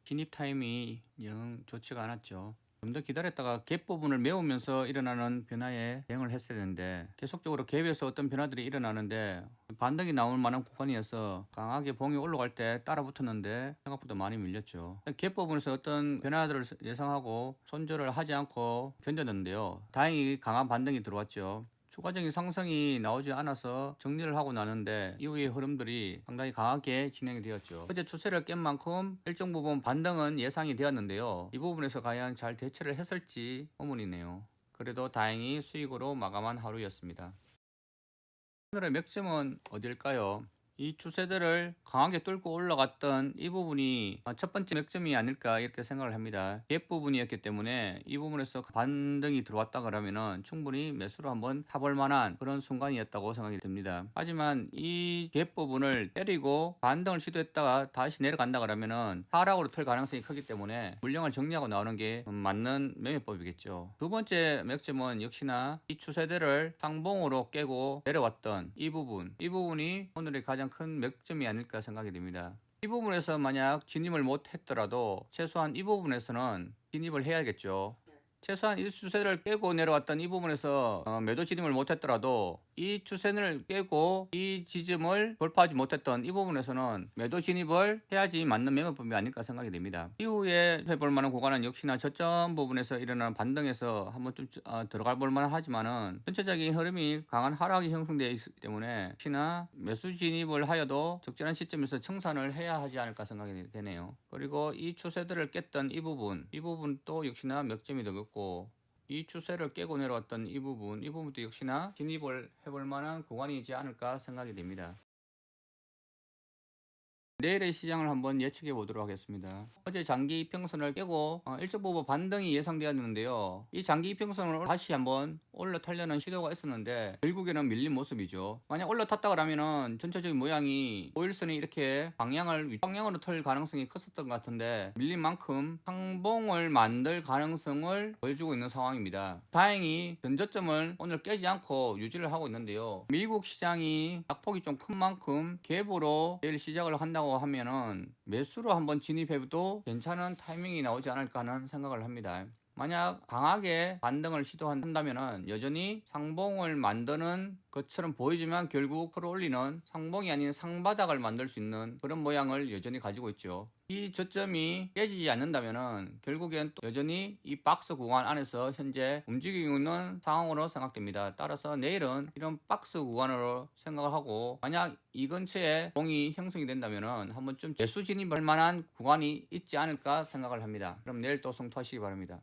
진입 타임이 영 좋지가 않았죠. 좀 더 기다렸다가 갭 부분을 메우면서 일어나는 변화에 대응을 했어야 되는데 계속적으로 갭에서 어떤 변화들이 일어나는데 반등이 나올 만한 구간이어서 강하게 봉이 올라갈 때 따라 붙었는데 생각보다 많이 밀렸죠. 갭 부분에서 어떤 변화들을 예상하고 손절을 하지 않고 견뎠는데요. 다행히 강한 반등이 들어왔죠. 추가적인 상승이 나오지 않아서 정리를 하고 나는데 이후의 흐름들이 상당히 강하게 진행이 되었죠. 어제 추세를 깬 만큼 일정 부분 반등은 예상이 되었는데요. 이 부분에서 과연 잘 대처를 했을지 의문이네요. 그래도 다행히 수익으로 마감한 하루였습니다. 오늘의 맥점은 어딜까요? 이 추세들을 강하게 뚫고 올라갔던 이 부분이 첫 번째 맥점이 아닐까 이렇게 생각을 합니다. 갭 부분이었기 때문에 이 부분에서 반등이 들어왔다 그러면은 충분히 매수로 한번 타볼 만한 그런 순간이었다고 생각이 듭니다. 하지만 이 갭 부분을 때리고 반등을 시도했다가 다시 내려간다 그러면은 하락으로 틀 가능성이 크기 때문에 물량을 정리하고 나오는 게 맞는 매매법이겠죠. 두 번째 맥점은 역시나 이 추세들을 상봉으로 깨고 내려왔던 이 부분이 오늘의 가장 큰 맥점이 아닐까 생각이 됩니다. 이 부분에서 만약 진입을 못 했더라도 최소한 이 부분에서는 진입을 해야겠죠. 최소한 이 추세를 깨고 내려왔던 이 부분에서 매도 진입을 못했더라도 이 추세를 깨고 이 지점을 돌파하지 못했던 이 부분에서는 매도 진입을 해야지 맞는 매매법이 아닐까 생각이 됩니다. 이후에 해볼 만한 구간은 역시나 저점 부분에서 일어나는 반등에서 한번 좀 들어가 볼 만한 하지만은 전체적인 흐름이 강한 하락이 형성되어 있기 때문에 혹시나 매수 진입을 하여도 적절한 시점에서 청산을 해야 하지 않을까 생각이 되네요. 그리고 이 추세들을 깼던 이 부분도 역시나 맥점이 되겠고 이 추세를 깨고 내려왔던 이 부분도 역시나 진입을 해볼 만한 구간이지 않을까 생각이 됩니다. 내일의 시장을 한번 예측해 보도록 하겠습니다. 어제 장기 이평선을 깨고 일정 부분 반등이 예상되었는데요. 이 장기 이평선을 다시 한번 올라타려는 시도가 있었는데 결국에는 밀린 모습이죠. 만약 올라탔다 그러면은 전체적인 모양이 5일선이 이렇게 방향으로 틀 가능성이 컸었던 것 같은데 밀린 만큼 상봉을 만들 가능성을 보여주고 있는 상황입니다. 다행히 전저점을 오늘 깨지 않고 유지를 하고 있는데요. 미국 시장이 낙폭이 좀 큰 만큼 갭으로 내일 시작을 한다고 하면은 매수로 한번 진입해도 괜찮은 타이밍이 나오지 않을까 하는 생각을 합니다. 만약 강하게 반등을 시도한다면은 여전히 상봉을 만드는 것처럼 보이지만 결국 끌어올리는 상봉이 아닌 상바닥을 만들 수 있는 그런 모양을 여전히 가지고 있죠. 이 저점이 깨지지 않는다면은 결국엔 또 여전히 이 박스 구간 안에서 현재 움직이고 있는 상황으로 생각됩니다. 따라서 내일은 이런 박스 구간으로 생각을 하고 만약 이 근처에 봉이 형성이 된다면은 한번 좀 재수 진입할 만한 구간이 있지 않을까 생각을 합니다. 그럼 내일 또 성투하시기 바랍니다.